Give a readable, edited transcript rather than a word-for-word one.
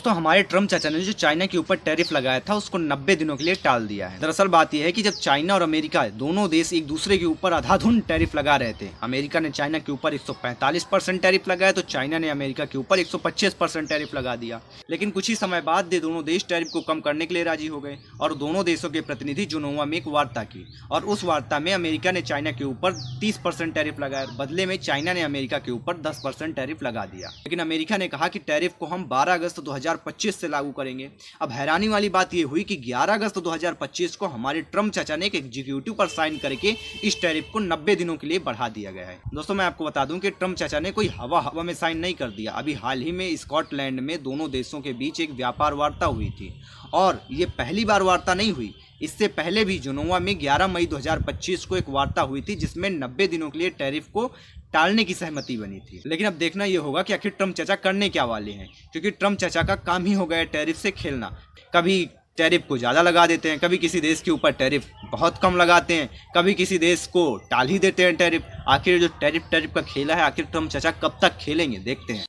तो हमारे ट्रम्प चाचा ने जो चाइना के ऊपर टैरिफ लगाया था उसको 90 दिनों के लिए टाल दिया है। दरअसल बात यह है कि जब चाइना और अमेरिका दोनों देश एक दूसरे के ऊपर अंधाधुंध टैरिफ लगा रहे थे, अमेरिका ने चाइना के ऊपर 145% टैरिफ लगाया तो चाइना ने अमेरिका के ऊपर 125% टैरिफ लगा दिया। लेकिन कुछ ही समय बाद ये दोनों देश टैरिफ को कम करने के लिए राजी हो गए और दोनों देशों के प्रतिनिधि जुनोवा में एक वार्ता की और उस वार्ता में अमेरिका ने चाइना के ऊपर 30% टैरिफ लगाया, बदले में चाइना ने अमेरिका के ऊपर 10% टैरिफ लगा दिया। लेकिन अमेरिका ने कहा कि टैरिफ को हम 12 अगस्त 2025 से लागू करेंगे। अब हैरानी वाली बात यह हुई कि 11 अगस्त 2025 को हमारे ट्रम्प चाचा ने एक एग्जीक्यूटिव पर साइन करके इस टैरिफ को 90 दिनों के लिए बढ़ा दिया गया है। दोस्तों मैं आपको बता दूं कि ट्रम्प चाचा ने कोई हवा में साइन नहीं कर दिया। अभी हाल ही में स्कॉटलैंड में दोनों देशों के बीच एक व्यापार वार्ता हुई थी और ये पहली बार वार्ता नहीं हुई। इससे पहले भी जुनोवा में 11 मई 2025 को एक वार्ता हुई थी जिसमें 90 दिनों के लिए टैरिफ को टालने की सहमति बनी थी। लेकिन अब देखना यह होगा कि आखिर ट्रम्प चाचा करने क्या वाले हैं, क्योंकि ट्रम्प चाचा का काम ही हो गया है टैरिफ से खेलना। कभी टैरिफ को ज़्यादा लगा देते हैं, कभी किसी देश के ऊपर टैरिफ बहुत कम लगाते हैं, कभी किसी देश को टाल ही देते हैं टैरिफ। आखिर जो टैरिफ का खेला है आखिर ट्रम्प चाचा कब तक खेलेंगे, देखते हैं।